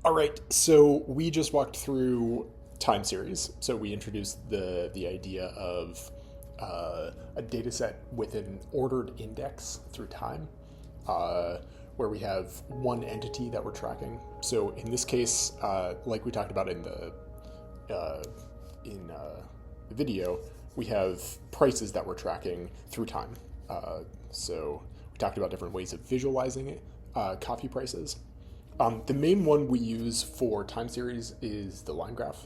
All right, so we just walked through time series. So we introduced the idea of a data set with an ordered index through time, uh, where we have one entity that we're tracking. So in this case, like we talked about uh, in the video, we have prices that we're tracking through time. So we talked about different ways of visualizing it, coffee prices. The main one we use for time series is the line graph.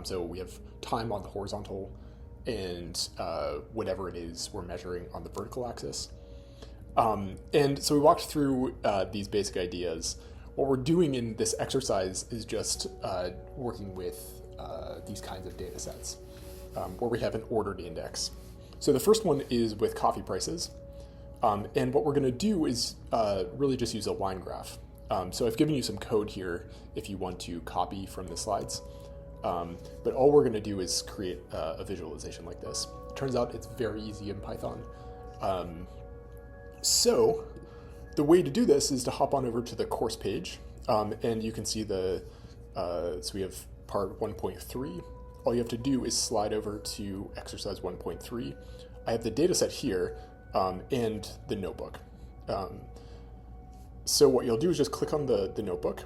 So we have time on the horizontal and whatever it is we're measuring on the vertical axis. And so we walked through these basic ideas. What we're doing in this exercise is just working with these kinds of data sets where we have an ordered index. So the first one is with coffee prices. And what we're going to do is really just use a line graph. So I've given you some code here if you want to copy from the slides. But all we're going to do is create a visualization like this. It turns out it's very easy in Python. So the way to do this is to hop on over to the course page. And you can see so we have part 1.3. All you have to do is slide over to exercise 1.3. I have the data set here and the notebook. So what you'll do is just click on the notebook.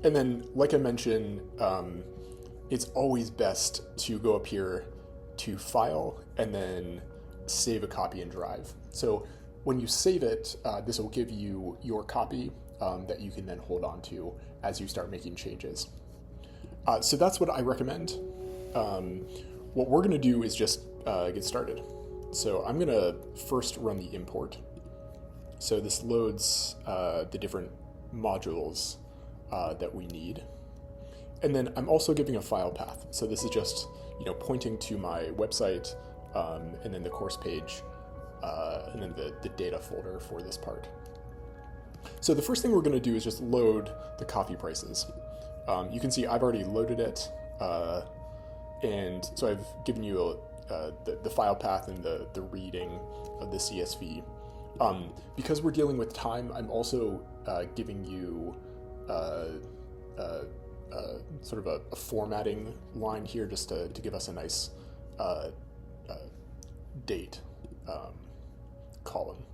And then, like I mentioned, it's always best to go up here to File and then Save a Copy in Drive. So when you save it, this will give you your copy that you can then hold on to as you start making changes. So that's what I recommend. What we're going to do is just get started. So I'm going to first run the import. So this loads the different modules that we need. And then I'm also giving a file path. So this is just pointing to my website and then the course page and then the data folder for this part. So the first thing we're going to do is just load the coffee prices. You can see I've already loaded it. And so I've given you the file path and the reading of the CSV. Because we're dealing with time, I'm also giving you sort of a formatting line here just to give us a nice date column.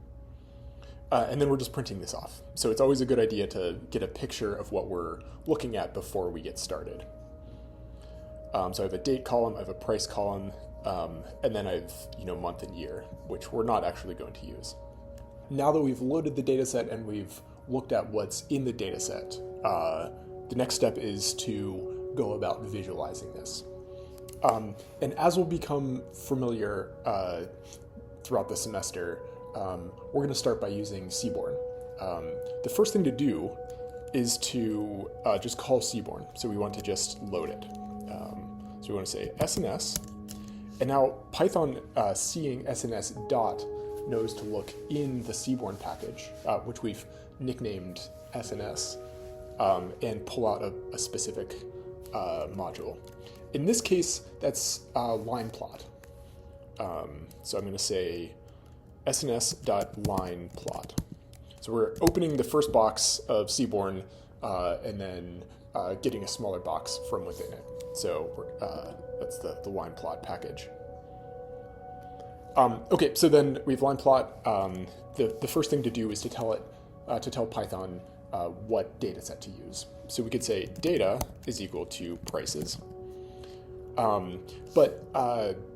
And then we're just printing this off. So it's always a good idea to get a picture of what we're looking at before we get started. So I have a date column, I have a price column, and then I have month and year, which we're not actually going to use. Now that we've loaded the data set and we've looked at what's in the data set, the next step is to go about visualizing this. And as will become familiar throughout the semester, we're going to start by using Seaborn. The first thing to do is to just call Seaborn. So we want to just load it. So we want to say SNS. And now Python seeing SNS dot knows to look in the Seaborn package, which we've nicknamed SNS, and pull out a specific module. In this case, that's line plot. So I'm going to say SNS.line plot. So we're opening the first box of Seaborn and then getting a smaller box from within it. So that's the line plot package. Okay, so then we have line plot. The first thing to do is to tell Python what data set to use. So we could say data is equal to prices. But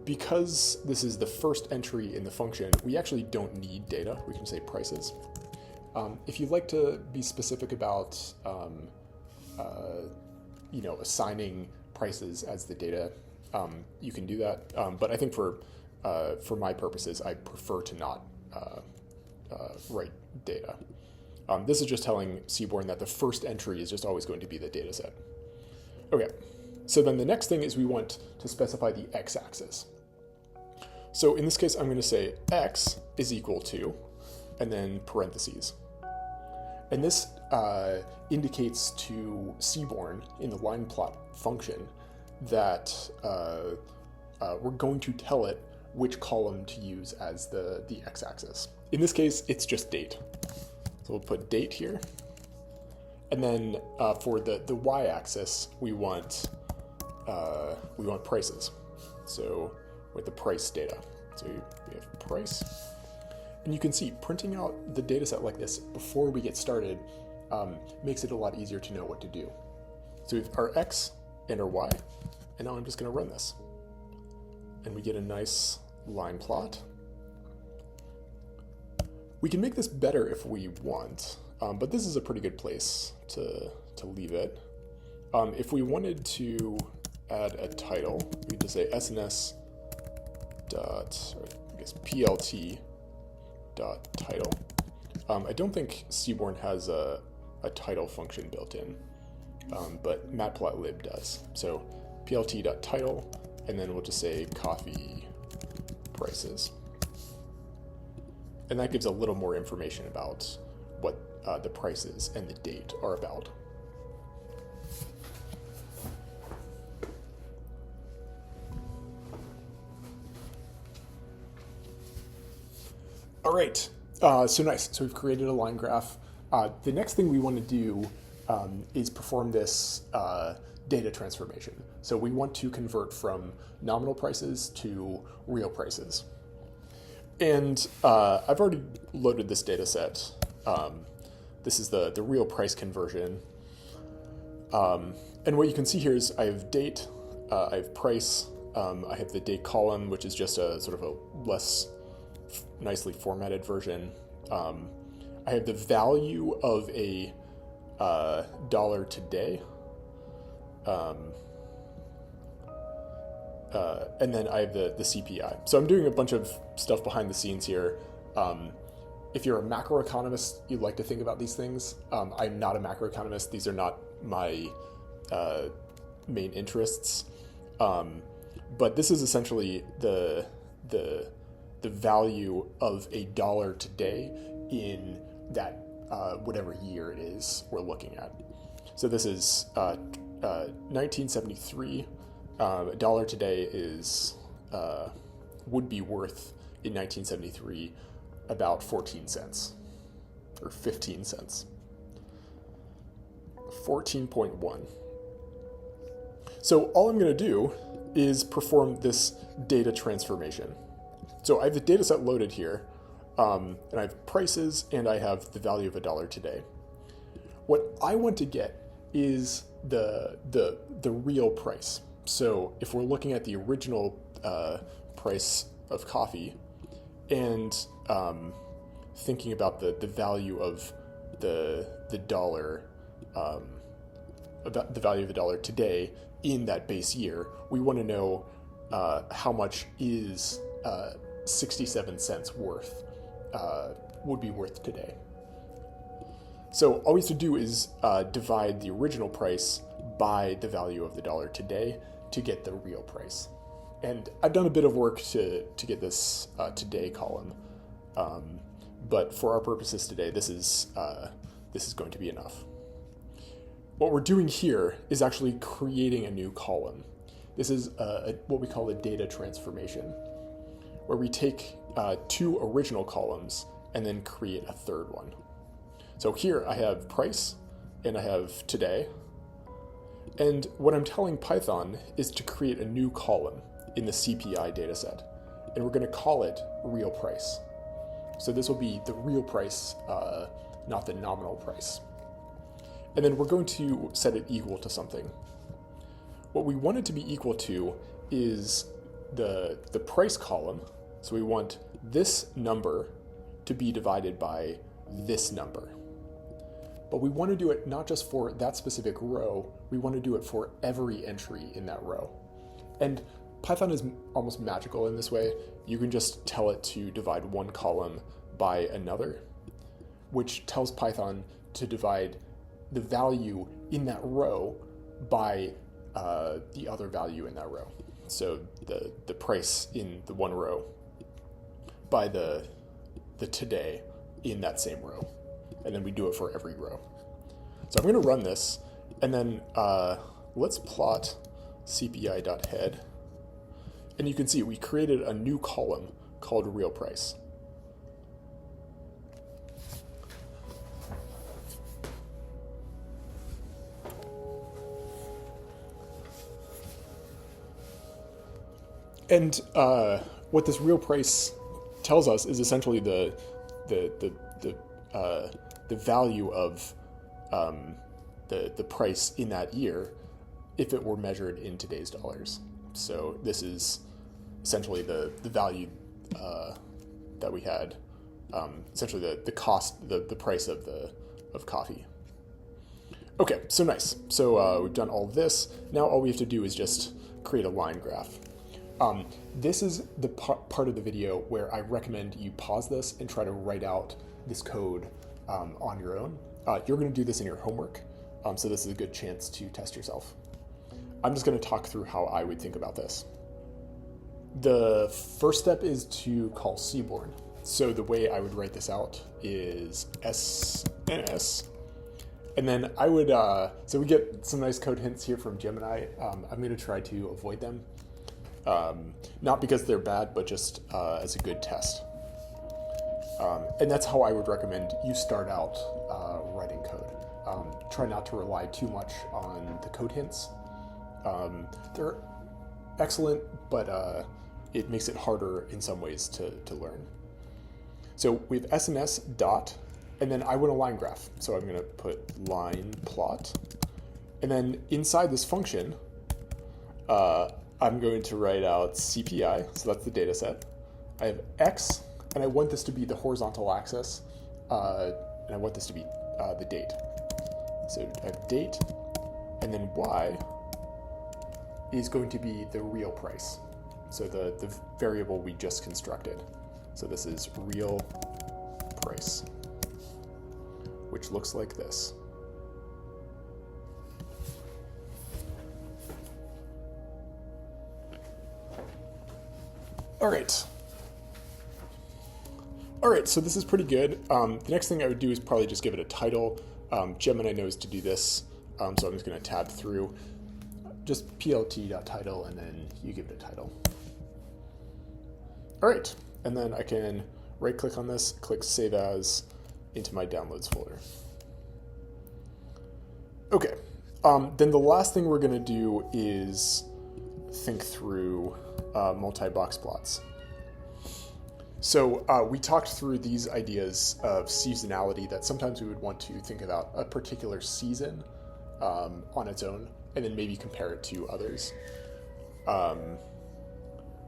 because this is the first entry in the function, we actually don't need data. We can say prices. If you'd like to be specific about assigning prices as the data, you can do that. But I think for my purposes, I prefer to not write data. This is just telling Seaborn that the first entry is just always going to be the data set. Okay, so then the next thing is we want to specify the x-axis. So in this case, I'm going to say x is equal to, and then parentheses. And this indicates to Seaborn in the line plot function that we're going to tell it which column to use as the x-axis. In this case, it's just date. So we'll put date here. And then for the y-axis, we want prices. So with the price data. So we have price. And you can see printing out the data set like this before we get started makes it a lot easier to know what to do. So we have our x and our y, and now I'm just going to run this. And we get a nice line plot. We can make this better if we want, but this is a pretty good place to leave it. If we wanted to add a title, we could just say SNS dot, or I guess PLT dot title. I don't think Seaborn has a title function built in, but matplotlib does. So PLT dot title, and then we'll just say coffee prices. And that gives a little more information about what the prices and the date are about. All right, so nice. So we've created a line graph. The next thing we want to do is perform this data transformation. So we want to convert from nominal prices to real prices. And I've already loaded this data set. This is the real price conversion. And what you can see here is I have date, I have price, I have the date column, which is just a sort of a less nicely formatted version. I have the value of a dollar today. And then I have the CPI. So I'm doing a bunch of stuff behind the scenes here. If you're a macroeconomist, you like to think about these things. I'm not a macroeconomist. These are not my main interests. But this is essentially the value of a dollar today in that whatever year it is we're looking at. So this is 1973. A dollar today is would be worth in 1973 about 14 cents or 15 cents. 14.1. So all I'm going to do is perform this data transformation. So I have the data set loaded here, and I have prices, and I have the value of a dollar today. What I want to get is the real price. So if we're looking at the original price of coffee and thinking about the value of the dollar, about the value of the dollar today in that base year, we want to know how much is 67 cents worth, would be worth today. So all we have to do is divide the original price by the value of the dollar today to get the real price. And I've done a bit of work to get this today column, but for our purposes today, this is going to be enough. What we're doing here is actually creating a new column. This is what we call a data transformation, where we take two original columns and then create a third one. So here I have price and I have today. And what I'm telling Python is to create a new column in the CPI dataset. And we're going to call it real price. So this will be the real price, not the nominal price. And then we're going to set it equal to something. What we want it to be equal to is the price column. So we want this number to be divided by this number. But we want to do it not just for that specific row, we want to do it for every entry in that row. And Python is almost magical in this way. You can just tell it to divide one column by another, which tells Python to divide the value in that row by the other value in that row. So the price in the one row by the today in that same row. And then we do it for every row. So I'm going to run this, and then let's plot cpi.head. And you can see we created a new column called real price. And what this real price tells us is essentially the value of the price in that year if it were measured in today's dollars. So this is essentially the value that we had, essentially the cost, the price of coffee. Okay, so nice. So we've done all of this. Now all we have to do is just create a line graph. This is the part of the video where I recommend you pause this and try to write out this code on your own. You're going to do this in your homework, so this is a good chance to test yourself. I'm just going to talk through how I would think about this. The first step is to call Seaborn. So the way I would write this out is SNS. And then I would, so we get some nice code hints here from Gemini. I'm going to try to avoid them. Not because they're bad, but just as a good test. And that's how I would recommend you start out writing code. Try not to rely too much on the code hints. They're excellent, but it makes it harder in some ways to learn. So we have SNS dot, and then I want a line graph. So I'm going to put line plot. And then inside this function, I'm going to write out CPI, so that's the data set. I have X, and I want this to be the horizontal axis, and I want this to be the date. So I have date, and then Y is going to be the real price. So the variable we just constructed. So this is real price, which looks like this. All right, so this is pretty good. The next thing I would do is probably just give it a title. Gemini knows to do this, so I'm just going to tab through. Just plt.title, and then you give it a title. All right, and then I can right-click on this, click Save As into my Downloads folder. Okay, then the last thing we're going to do is think through multi-box plots. So we talked through these ideas of seasonality, that sometimes we would want to think about a particular season on its own, and then maybe compare it to others.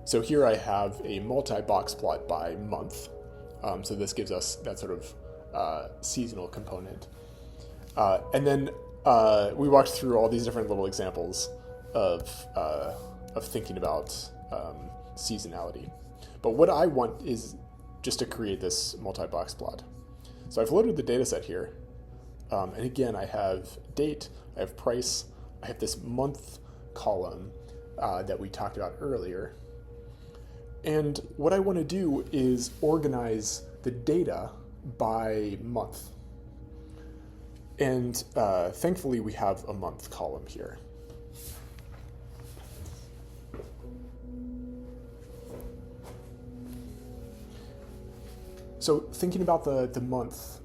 So here I have a multi-box plot by month. So this gives us that sort of seasonal component. And then we walked through all these different little examples of thinking about seasonality. But what I want is just to create this multi-box plot. So I've loaded the data set here. And again, I have date, I have price, I have this month column that we talked about earlier. And what I want to do is organize the data by month. And thankfully, we have a month column here. So thinking about the month,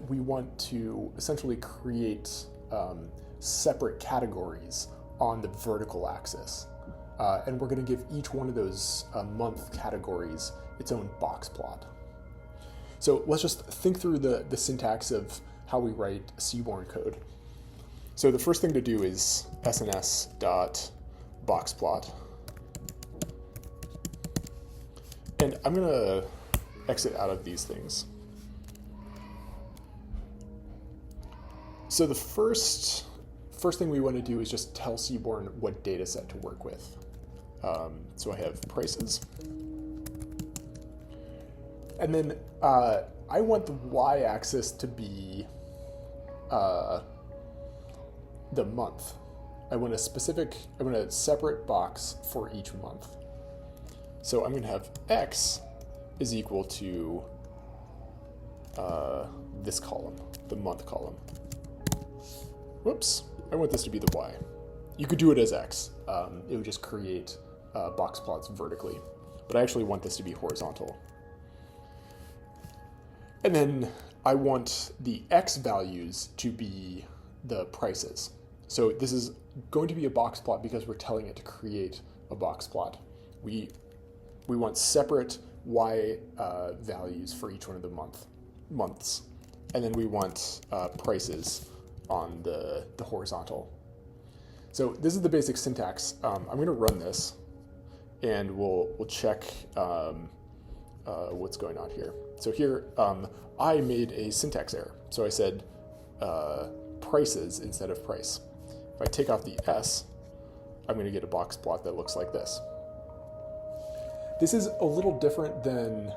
we want to essentially create separate categories on the vertical axis. And we're going to give each one of those month categories its own box plot. So let's just think through the syntax of how we write Seaborn code. So the first thing to do is sns.boxplot. And I'm going to exit out of these things. So the first thing we want to do is just tell Seaborn what data set to work with. So I have prices. And then I want the y-axis to be the month. I want a separate box for each month. So I'm going to have x is equal to this column, the month column. Whoops, I want this to be the y. You could do it as x. It would just create box plots vertically, but I actually want this to be horizontal. And then I want the x values to be the prices. So this is going to be a box plot because we're telling it to create a box plot. we want separate y values for each one of the months, and then we want prices on the horizontal. So this is the basic syntax. I'm going to run this, and we'll check what's going on here. So here I made a syntax error. So I said prices instead of price. If I take off the S, I'm going to get a box plot that looks like this. This is a little different than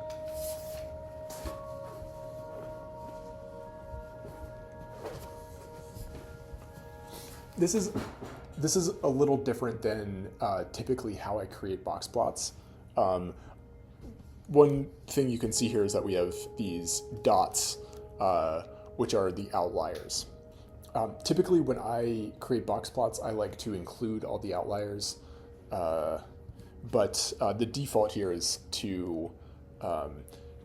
this is a little different than typically how I create box plots. One thing you can see here is that we have these dots, which are the outliers. Typically, when I create box plots, I like to include all the outliers, but the default here is to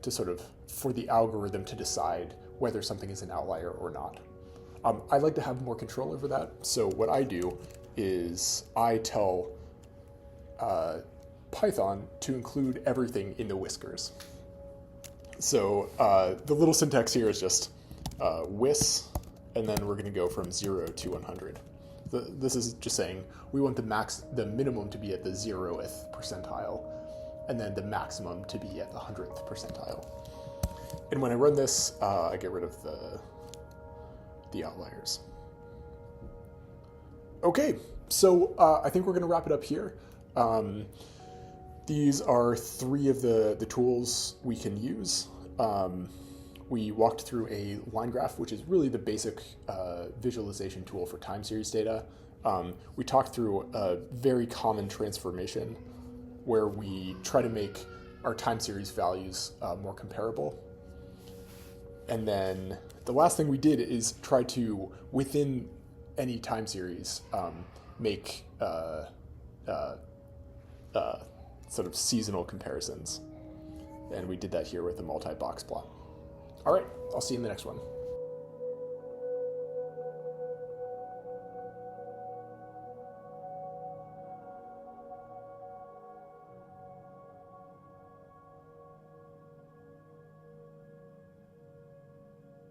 sort of for the algorithm to decide whether something is an outlier or not. I like to have more control over that. So what I do is I tell Python to include everything in the whiskers. So the little syntax here is just whis, and then we're going to go from 0 to 100. This is just saying we want the minimum to be at the 0th percentile, and then the maximum to be at the 100th percentile. And when I run this, I get rid of the outliers. Okay, so I think we're going to wrap it up here. These are 3 of the tools we can use. We walked through a line graph, which is really the basic visualization tool for time series data. We talked through a very common transformation where we try to make our time series values more comparable. And then the last thing we did is try to, within any time series, make sort of seasonal comparisons. And we did that here with the multi-box plot. All right, I'll see you in the next one.